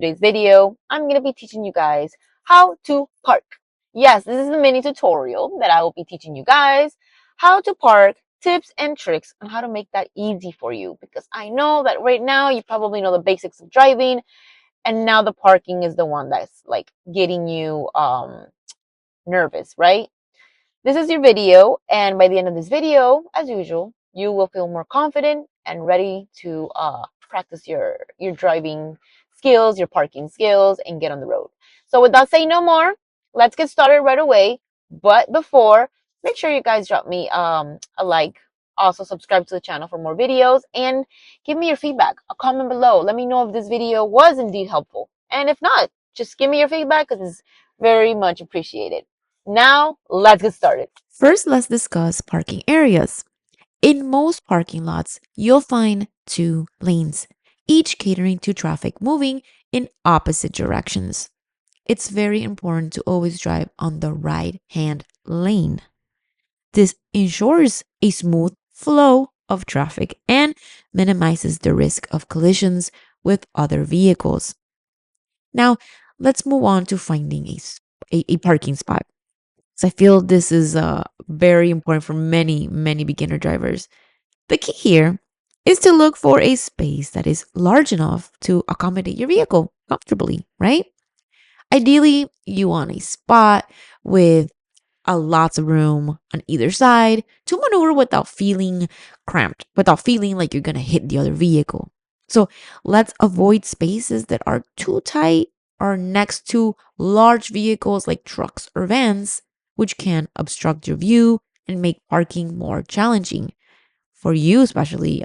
today's video, I'm going to be teaching you guys how to park. Yes, this is a mini tutorial that I will be teaching you guys how to park, tips and tricks on how to make that easy for you. Because I know that right now you probably know the basics of driving, and now the parking is the one that's like getting you nervous, right? This is your video, and by the end of this video, as usual, you will feel more confident and ready to practice your driving skills, your parking skills, and get on the road. So without saying no more, let's get started right away. But before, make sure you guys drop me a like. Also subscribe to the channel for more videos and give me your feedback, a comment below. Let me know if this video was indeed helpful. And if not, just give me your feedback because it's very much appreciated. Now, let's get started. First, let's discuss parking areas. In most parking lots, you'll find two lanes, each catering to traffic moving in opposite directions. It's very important to always drive on the right-hand lane. This ensures a smooth flow of traffic and minimizes the risk of collisions with other vehicles. Now, let's move on to finding a parking spot. So I feel this is very important for many beginner drivers. The key here is to look for a space that is large enough to accommodate your vehicle comfortably, right? Ideally, you want a spot with a lots of room on either side to maneuver without feeling cramped, without feeling like you're going to hit the other vehicle. So let's avoid spaces that are too tight or next to large vehicles like trucks or vans, which can obstruct your view and make parking more challenging for you, especially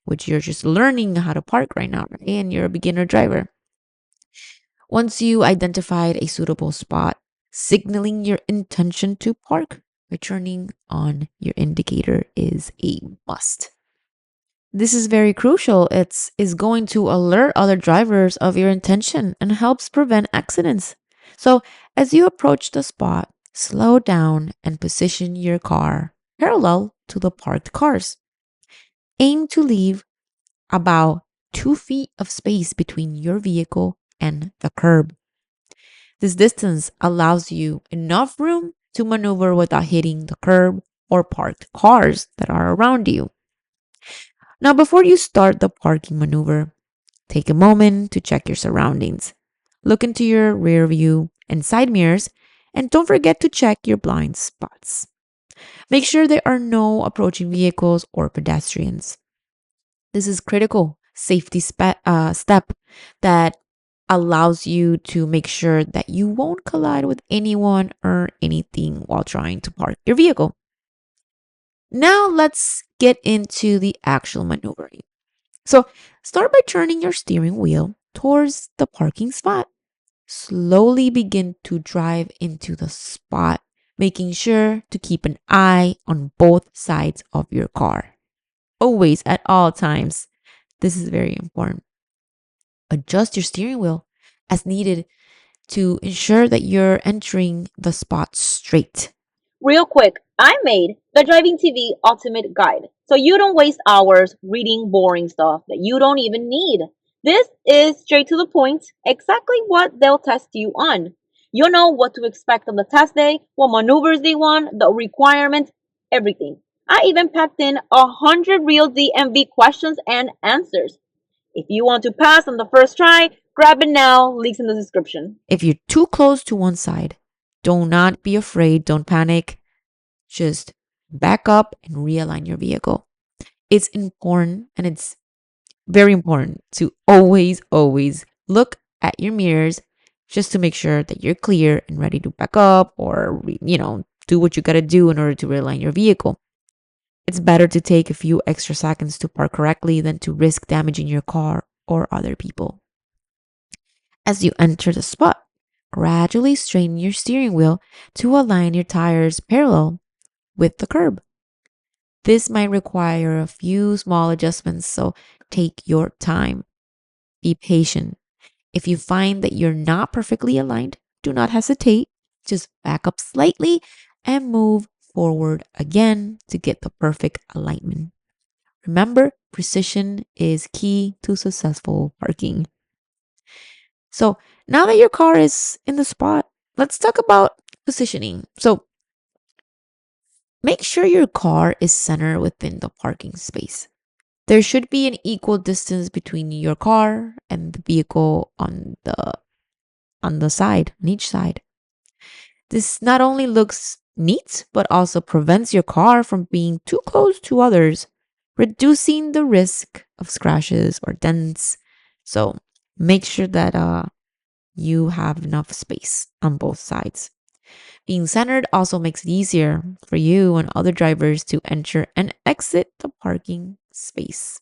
which you're just learning how to park right now, right? And you're a beginner driver. Once you identified a suitable spot, signaling your intention to park by turning on your indicator is a must. This is very crucial. It's is going to alert other drivers of your intention and helps prevent accidents. So, as you approach the spot, slow down and position your car parallel to the parked cars. Aim to leave about 2 feet of space between your vehicle and the curb. This distance allows you enough room to maneuver without hitting the curb or parked cars that are around you. Now, before you start the parking maneuver, take a moment to check your surroundings. Look into your rear view and side mirrors, and don't forget to check your blind spots. Make sure there are no approaching vehicles or pedestrians. This is critical safety step that allows you to make sure that you won't collide with anyone or anything while trying to park your vehicle. Now let's get into the actual maneuvering. So start by turning your steering wheel towards the parking spot. Slowly begin to drive into the spot, making sure to keep an eye on both sides of your car. Always at all times. This is very important. Adjust your steering wheel as needed to ensure that you're entering the spot straight. Real quick, I made the Driving TV Ultimate Guide so you don't waste hours reading boring stuff that you don't even need. This is straight to the point, exactly what they'll test you on. You'll know what to expect on the test day, what maneuvers they want, the requirements, everything. I even packed in 100 real DMV questions and answers. If you want to pass on the first try, grab it now, links in the description. If you're too close to one side, do not be afraid, don't panic. Just back up and realign your vehicle. It's important and it's very important to always look at your mirrors just to make sure that you're clear and ready to back up or, do what you got to do in order to realign your vehicle. It's better to take a few extra seconds to park correctly than to risk damaging your car or other people. As you enter the spot, gradually straighten your steering wheel to align your tires parallel with the curb. This might require a few small adjustments, so take your time. Be patient. If you find that you're not perfectly aligned, do not hesitate. Just back up slightly and move forward again to get the perfect alignment. Remember, precision is key to successful parking. So now that your car is in the spot, let's talk about positioning. So make sure your car is centered within the parking space. There should be an equal distance between your car and the vehicle on the side, on each side. This not only looks neat, but also prevents your car from being too close to others, reducing the risk of scratches or dents. So make sure that you have enough space on both sides. Being centered also makes it easier for you and other drivers to enter and exit the parking space.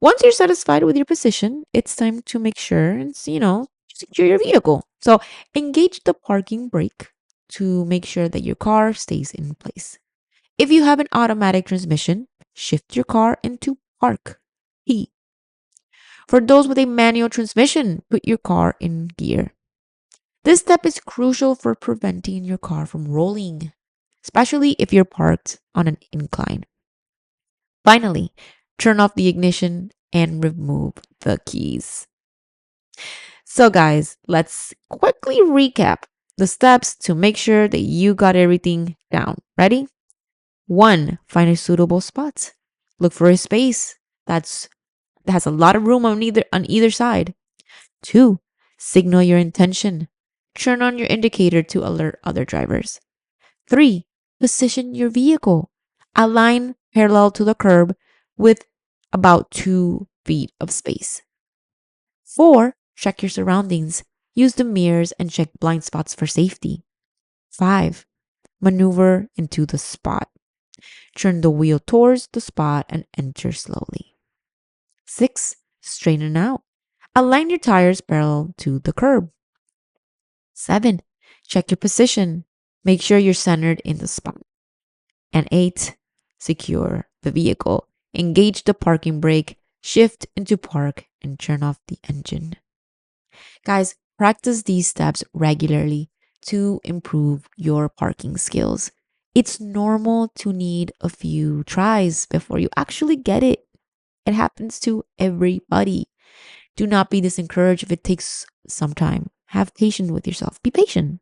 Once you're satisfied with your position, it's time to make sure and, secure your vehicle. So engage the parking brake to make sure that your car stays in place. If you have an automatic transmission, shift your car into park P. For those with a manual transmission, put your car in gear. This step is crucial for preventing your car from rolling, especially if you're parked on an incline. Finally, turn off the ignition and remove the keys. So, guys, let's quickly recap the steps to make sure that you got everything down. Ready? 1. Find a suitable spot. Look for a space that has a lot of room on either side. 2. Signal your intention. Turn on your indicator to alert other drivers. 3. Position your vehicle. Align parallel to the curb with about 2 feet of space. 4. Check your surroundings. Use the mirrors and check blind spots for safety. 5. Maneuver into the spot. Turn the wheel towards the spot and enter slowly. 6. Straighten out. Align your tires parallel to the curb. 7. Check your position. Make sure you're centered in the spot. And 8. Secure the vehicle. Engage the parking brake, shift into park, and turn off the engine. Guys, practice these steps regularly to improve your parking skills. It's normal to need a few tries before you actually get it. It happens to everybody. Do not be discouraged if it takes some time. Have patience with yourself. Be patient.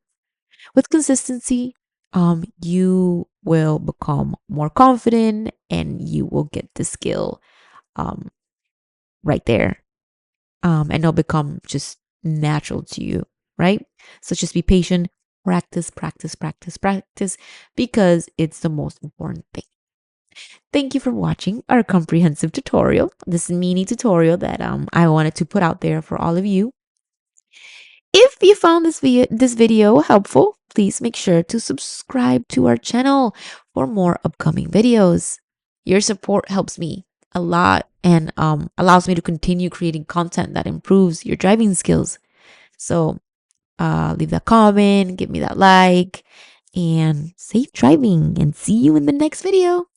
With consistency, you will become more confident and you will get the skill right there. And it'll become just natural to you, right? So just be patient, practice, practice, practice, practice, because it's the most important thing. Thank you for watching our comprehensive tutorial, this mini tutorial that I wanted to put out there for all of you. If you found this video helpful, please make sure to subscribe to our channel for more upcoming videos. Your support helps me a lot and allows me to continue creating content that improves your driving skills. So leave that comment, give me that like, and safe driving, and see you in the next video.